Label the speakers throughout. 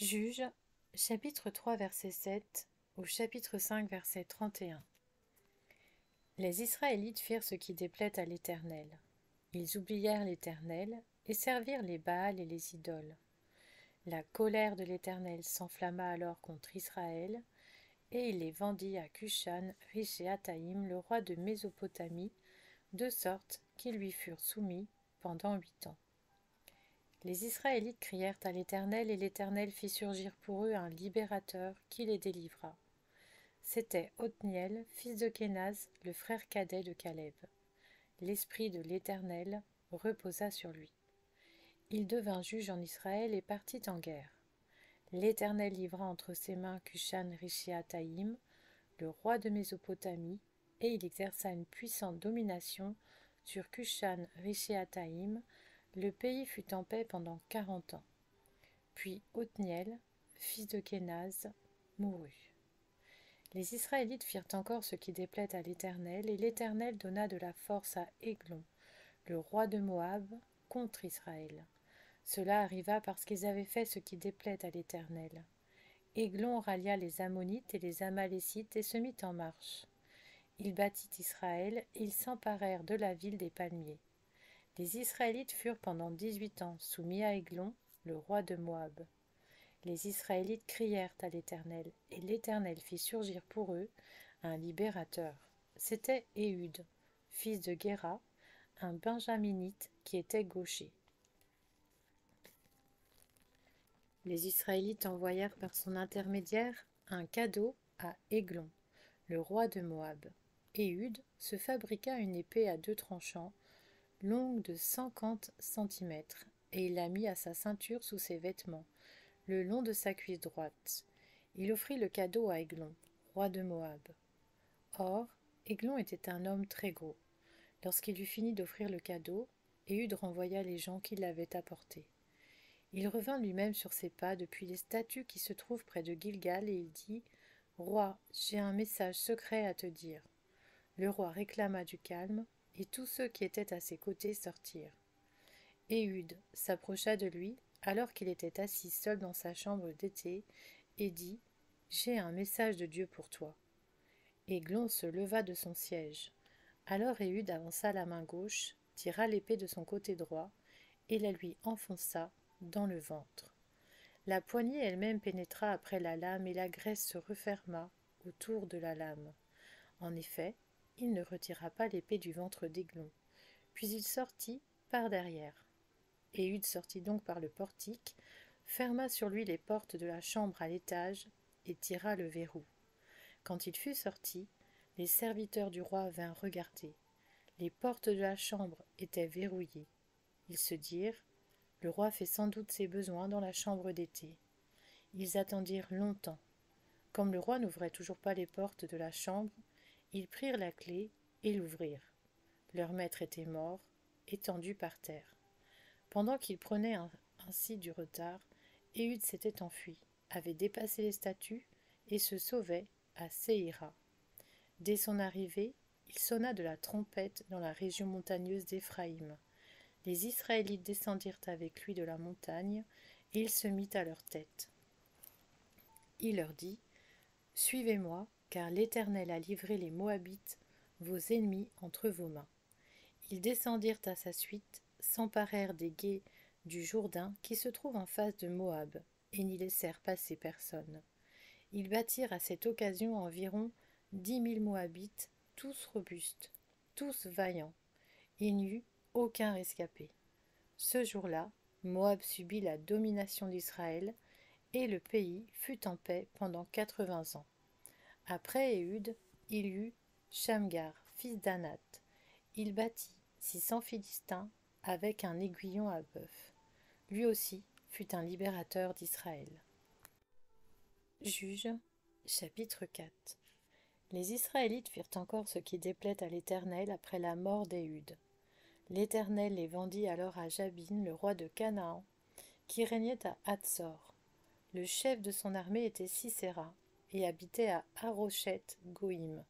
Speaker 1: Juge, chapitre 3, verset 7 au chapitre 5, verset 31. Les Israélites firent ce qui déplaît à l'Éternel. Ils oublièrent l'Éternel et servirent les Baals et les idoles. La colère de l'Éternel s'enflamma alors contre Israël, et il les vendit à Cushan Rishéataïm, le roi de Mésopotamie, de sorte qu'ils lui furent soumis pendant 8 ans. Les Israélites crièrent à l'Éternel, et l'Éternel fit surgir pour eux un libérateur qui les délivra. C'était Othniel, fils de Kénaz, le frère cadet de Caleb. L'esprit de l'Éternel reposa sur lui. Il devint juge en Israël et partit en guerre. L'Éternel livra entre ses mains Cushan Rishéataïm, le roi de Mésopotamie, et il exerça une puissante domination sur Cushan Rishéataïm. Le pays fut en paix pendant 40 ans. Puis Othniel, fils de Kénaz, mourut. Les Israélites firent encore ce qui déplaît à l'Éternel, et l'Éternel donna de la force à Églon, le roi de Moab, contre Israël. Cela arriva parce qu'ils avaient fait ce qui déplaît à l'Éternel. Églon rallia les Ammonites et les Amalécites et se mit en marche. Il battit Israël, et ils s'emparèrent de la ville des palmiers. Les Israélites furent pendant 18 ans soumis à Églon, le roi de Moab. Les Israélites crièrent à l'Éternel, et l'Éternel fit surgir pour eux un libérateur. C'était Éhud, fils de Guéra, un benjaminite qui était gaucher. Les Israélites envoyèrent par son intermédiaire un cadeau à Églon, le roi de Moab. Éhud se fabriqua une épée à 2 tranchants, longue de 50 centimètres, et il la mit à sa ceinture sous ses vêtements, le long de sa cuisse droite. Il offrit le cadeau à Églon, roi de Moab. Or, Églon était un homme très gros. Lorsqu'il eut fini d'offrir le cadeau, Éhud renvoya les gens qui l'avaient apporté. Il revint lui-même sur ses pas depuis les statues qui se trouvent près de Gilgal, et il dit « Roi, j'ai un message secret à te dire. » Le roi réclama du calme, et tous ceux qui étaient à ses côtés sortirent. Éhud s'approcha de lui, alors qu'il était assis seul dans sa chambre d'été, et dit « J'ai un message de Dieu pour toi. » Églon se leva de son siège. Alors Éhud avança la main gauche, tira l'épée de son côté droit, et la lui enfonça dans le ventre. La poignée elle-même pénétra après la lame, et la graisse se referma autour de la lame. En effet, il ne retira pas l'épée du ventre d'Églon. Puis il sortit par derrière. Éhud sortit donc par le portique, ferma sur lui les portes de la chambre à l'étage et tira le verrou. Quand il fut sorti, les serviteurs du roi vinrent regarder. Les portes de la chambre étaient verrouillées. Ils se dirent « Le roi fait sans doute ses besoins dans la chambre d'été. » Ils attendirent longtemps. Comme le roi n'ouvrait toujours pas les portes de la chambre, ils prirent la clé et l'ouvrirent. Leur maître était mort, étendu par terre. Pendant qu'il prenait ainsi du retard, Éhud s'était enfui, avait dépassé les statues et se sauvait à Séhira. Dès son arrivée, il sonna de la trompette dans la région montagneuse d'Éphraïm. Les Israélites descendirent avec lui de la montagne, et il se mit à leur tête. Il leur dit « Suivez-moi, car l'Éternel a livré les Moabites, vos ennemis, entre vos mains. » Ils descendirent à sa suite, s'emparèrent des gués du Jourdain qui se trouve en face de Moab, et n'y laissèrent passer personne. Ils battirent à cette occasion environ 10 000 Moabites, tous robustes, tous vaillants. Il n'y eut aucun rescapé. Ce jour-là, Moab subit la domination d'Israël, et le pays fut en paix pendant 80 ans. Après Éhud, il y eut Shamgar, fils d'Anath. Il bâtit 600 Philistins avec un aiguillon à bœuf. Lui aussi fut un libérateur d'Israël. Juge, chapitre 4. Les Israélites firent encore ce qui déplaît à l'Éternel après la mort d'Éhud. L'Éternel les vendit alors à Jabin, le roi de Canaan, qui régnait à Hatzor. Le chef de son armée était Sisera, et habitait à Haroshet-Goïm.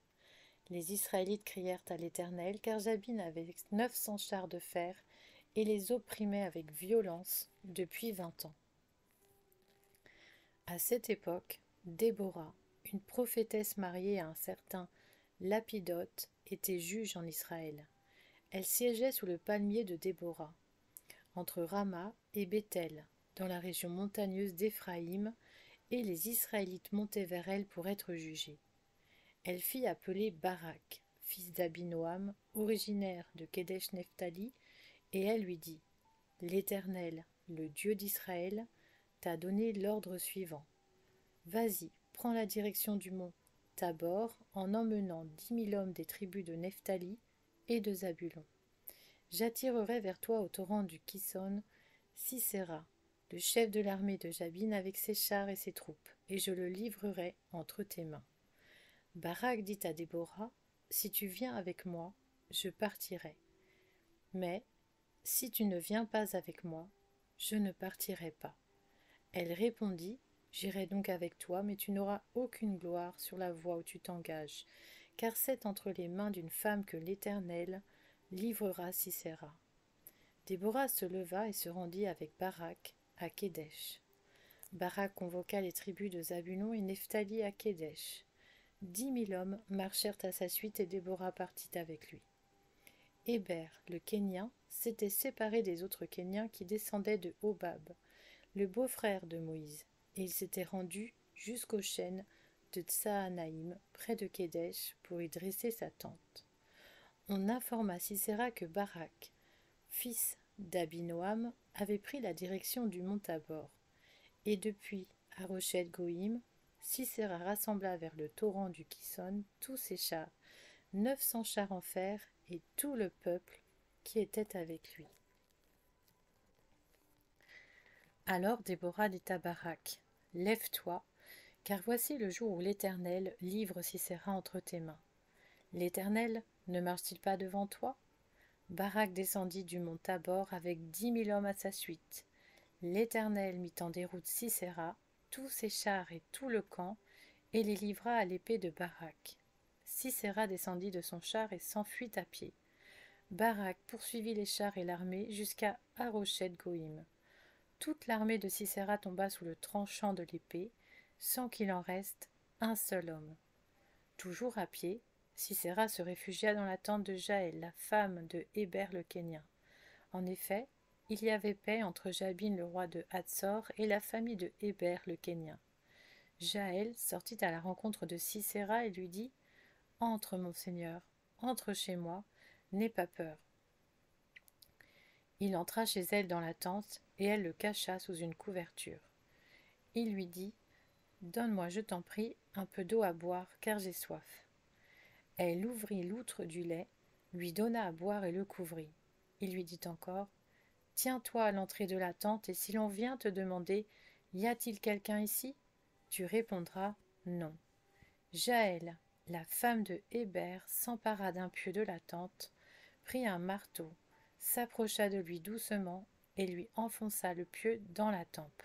Speaker 1: Les Israélites crièrent à l'Éternel, car Jabin avait 900 chars de fer, et les opprimait avec violence depuis 20 ans. À cette époque, Déborah, une prophétesse mariée à un certain Lapidote, était juge en Israël. Elle siégeait sous le palmier de Déborah, entre Rama et Béthel, dans la région montagneuse d'Éphraïm, et les Israélites montaient vers elle pour être jugés. Elle fit appeler Barak, fils d'Abinoam, originaire de Kedesh Nephtali, et elle lui dit: L'Éternel, le Dieu d'Israël, t'a donné l'ordre suivant. Vas-y, prends la direction du mont Tabor en emmenant 10 000 hommes des tribus de Nephtali et de Zabulon. J'attirerai vers toi au torrent du Kison Sisera, le chef de l'armée de Jabin avec ses chars et ses troupes, et je le livrerai entre tes mains. Barak dit à Déborah: Si tu viens avec moi, je partirai. Mais si tu ne viens pas avec moi, je ne partirai pas. Elle répondit: J'irai donc avec toi, mais tu n'auras aucune gloire sur la voie où tu t'engages, car c'est entre les mains d'une femme que l'Éternel livrera Sisera. Déborah se leva et se rendit avec Barak à Kédesh. Barak convoqua les tribus de Zabulon et Nephtali à Kédesh. 10 000 hommes marchèrent à sa suite et Déborah partit avec lui. Héber, le Kénien, s'était séparé des autres Kéniens qui descendaient de Hobab, le beau-frère de Moïse, et il s'était rendu jusqu'aux chênes de Tsaanaïm, près de Kédesh, pour y dresser sa tente. On informa Sisera que Barak, fils d'Abinoam, avait pris la direction du mont Tabor, et depuis Haroshet Goïm, Sisera rassembla vers le torrent du Kison tous ses chars, 900 chars en fer, et tout le peuple qui était avec lui. Alors Déborah dit à Barak: Lève-toi, car voici le jour où l'Éternel livre Sisera entre tes mains. L'Éternel ne marche-t-il pas devant toi? Barak descendit du mont Tabor avec 10 000 hommes à sa suite. L'Éternel mit en déroute Sisera, tous ses chars et tout le camp, et les livra à l'épée de Barak. Sisera descendit de son char et s'enfuit à pied. Barak poursuivit les chars et l'armée jusqu'à Haroshet Goïm. Toute l'armée de Sisera tomba sous le tranchant de l'épée, sans qu'il en reste un seul homme. Toujours à pied, Sisera se réfugia dans la tente de Jaël, la femme de Héber le Kénien. En effet, il y avait paix entre Jabin le roi de Hatzor et la famille de Héber le Kénien. Jaël sortit à la rencontre de Sisera et lui dit: Entre, mon seigneur, entre chez moi, n'aie pas peur. Il entra chez elle dans la tente, et elle le cacha sous une couverture. Il lui dit: Donne-moi, je t'en prie, un peu d'eau à boire, car j'ai soif. Elle ouvrit l'outre du lait, lui donna à boire et le couvrit. Il lui dit encore: Tiens-toi à l'entrée de la tente, et si l'on vient te demander: Y a-t-il quelqu'un ici? Tu répondras: Non. Jaël, la femme de Héber, s'empara d'un pieu de la tente, prit un marteau, s'approcha de lui doucement et lui enfonça le pieu dans la tempe.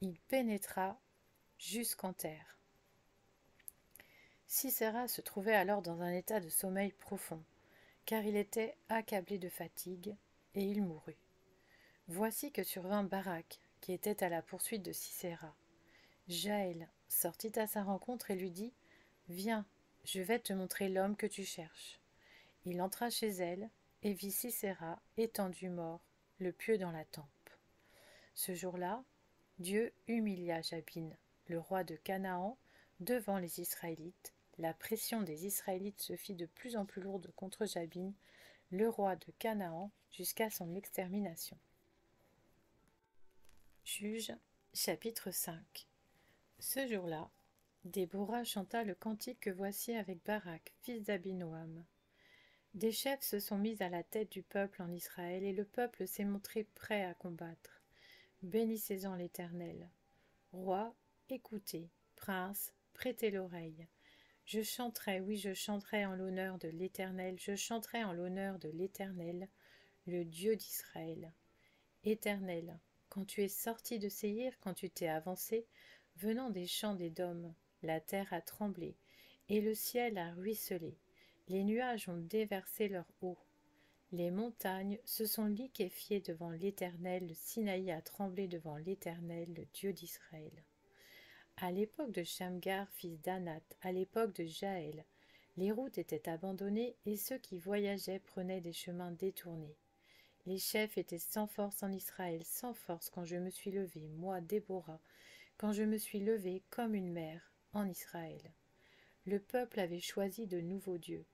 Speaker 1: Il pénétra jusqu'en terre. Sisera se trouvait alors dans un état de sommeil profond, car il était accablé de fatigue, et il mourut. Voici que survint Barak, qui était à la poursuite de Sisera. Jaël sortit à sa rencontre et lui dit: Viens, je vais te montrer l'homme que tu cherches. Il entra chez elle et vit Sisera étendu mort, le pieu dans la tempe. Ce jour-là, Dieu humilia Jabin, le roi de Canaan, devant les Israélites. La pression des Israélites se fit de plus en plus lourde contre Jabin, le roi de Canaan, jusqu'à son extermination. Juges, chapitre 5. Ce jour-là, Déborah chanta le cantique que voici avec Barak, fils d'Abinoam. Des chefs se sont mis à la tête du peuple en Israël, et le peuple s'est montré prêt à combattre. Bénissez-en l'Éternel. Roi, écoutez, prince, prêtez l'oreille. Je chanterai, oui, je chanterai en l'honneur de l'Éternel, je chanterai en l'honneur de l'Éternel, le Dieu d'Israël. Éternel, quand tu es sorti de Séhir, quand tu t'es avancé, venant des champs d'Édom, la terre a tremblé, et le ciel a ruisselé. Les nuages ont déversé leur eau. Les montagnes se sont liquéfiées devant l'Éternel, le Sinaï a tremblé devant l'Éternel, le Dieu d'Israël. À l'époque de Shamgar, fils d'Anath, à l'époque de Jaël, les routes étaient abandonnées et ceux qui voyageaient prenaient des chemins détournés. Les chefs étaient sans force en Israël, sans force quand je me suis levée, moi, Déborah, quand je me suis levée comme une mère en Israël. Le peuple avait choisi de nouveaux dieux.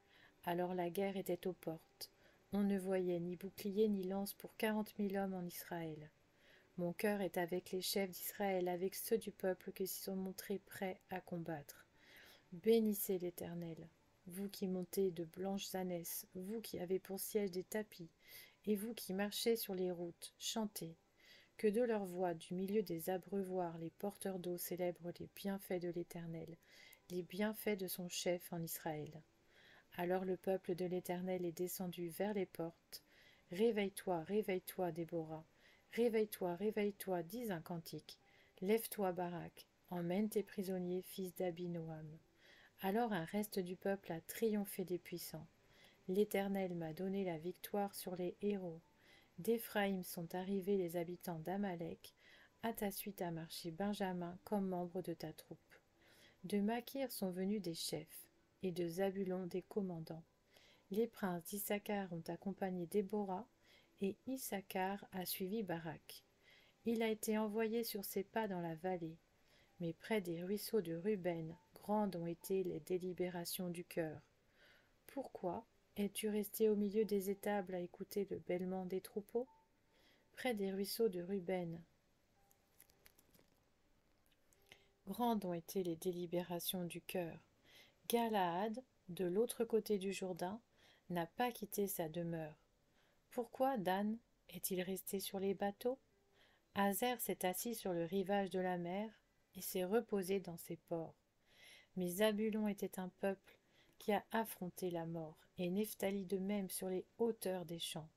Speaker 1: Alors la guerre était aux portes. On ne voyait ni bouclier ni lance pour 40 000 hommes en Israël. Mon cœur est avec les chefs d'Israël, avec ceux du peuple qui s'y sont montrés prêts à combattre. Bénissez l'Éternel, vous qui montez de blanches ânesses, vous qui avez pour siège des tapis, et vous qui marchez sur les routes, chantez. Que de leur voix, du milieu des abreuvoirs, les porteurs d'eau célèbrent les bienfaits de l'Éternel, les bienfaits de son chef en Israël. Alors le peuple de l'Éternel est descendu vers les portes. Réveille-toi, Déborah. Réveille-toi, dis un cantique. Lève-toi, Barak. Emmène tes prisonniers, fils d'Abinoam. Alors un reste du peuple a triomphé des puissants. L'Éternel m'a donné la victoire sur les héros. D'Éphraïm sont arrivés les habitants d'Amalek. À ta suite a marché Benjamin comme membre de ta troupe. De Makir sont venus des chefs, et de Zabulon des commandants. Les princes d'Issachar ont accompagné Déborah, et Issachar a suivi Barak. Il a été envoyé sur ses pas dans la vallée, mais près des ruisseaux de Ruben, grandes ont été les délibérations du cœur. Pourquoi es-tu resté au milieu des étables à écouter le bêlement des troupeaux? Près des ruisseaux de Ruben, grandes ont été les délibérations du cœur. Galaad, de l'autre côté du Jourdain, n'a pas quitté sa demeure. Pourquoi Dan est-il resté sur les bateaux? Hazer s'est assis sur le rivage de la mer et s'est reposé dans ses ports. Mais Zabulon était un peuple qui a affronté la mort, et Nephtali de même sur les hauteurs des champs.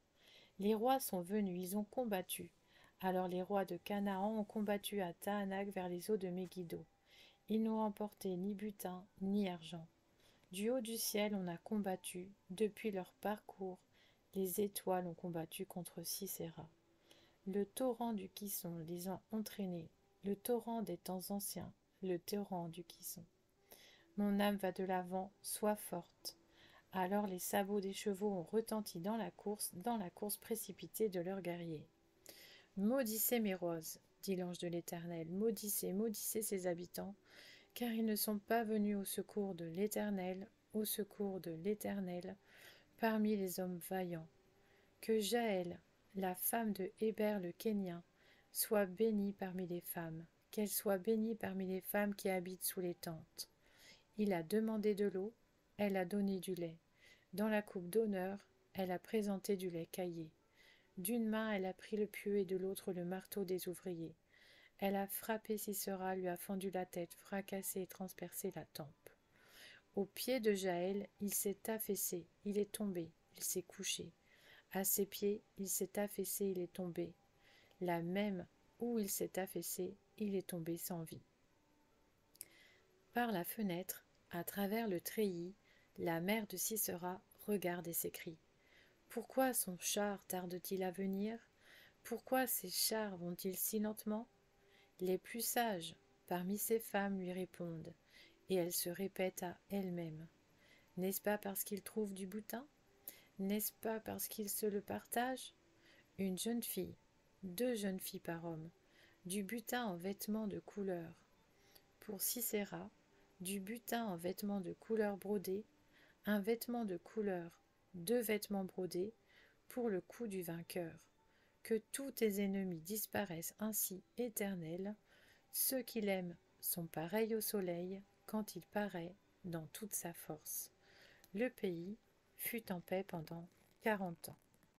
Speaker 1: Les rois sont venus, ils ont combattu. Alors les rois de Canaan ont combattu à Taanach vers les eaux de Megiddo. Ils n'ont emporté ni butin ni argent. Du haut du ciel on a combattu, depuis leur parcours, les étoiles ont combattu contre Sisera. Le torrent du Kison les a entraînés, le torrent des temps anciens, le torrent du Kison. Mon âme va de l'avant, sois forte. Alors les sabots des chevaux ont retenti dans la course précipitée de leurs guerriers. Maudissez mes roses, dit l'ange de l'Éternel, maudissez, maudissez ses habitants, car ils ne sont pas venus au secours de l'Éternel, parmi les hommes vaillants. Que Jaël, la femme de Héber le Kénien, soit bénie parmi les femmes, qu'elle soit bénie parmi les femmes qui habitent sous les tentes. Il a demandé de l'eau, elle a donné du lait. Dans la coupe d'honneur, elle a présenté du lait caillé. D'une main, elle a pris le pieu et de l'autre le marteau des ouvriers. Elle a frappé Sisera, lui a fendu la tête, fracassé et transpercé la tempe. Au pied de Jaël, il s'est affaissé, il est tombé, il s'est couché. À ses pieds, il s'est affaissé, il est tombé. Là même où il s'est affaissé, il est tombé sans vie. Par la fenêtre, à travers le treillis, la mère de Sisera regarde et s'écrie. Pourquoi son char tarde-t-il à venir? Pourquoi ses chars vont-ils si lentement? Les plus sages parmi ces femmes lui répondent, et elle se répète à elle-même. N'est-ce pas parce qu'il trouve du butin? N'est-ce pas parce qu'il se le partage? Une jeune fille, 2 jeunes filles par homme, du butin en vêtements de couleur. Pour Sisera, du butin en vêtements de couleur brodée, un vêtement de couleur, 2 vêtements brodés, pour le cou du vainqueur. Que tous tes ennemis disparaissent ainsi, Éternel. Ceux qui l'aiment sont pareils au soleil quand il paraît dans toute sa force. Le pays fut en paix pendant 40 ans.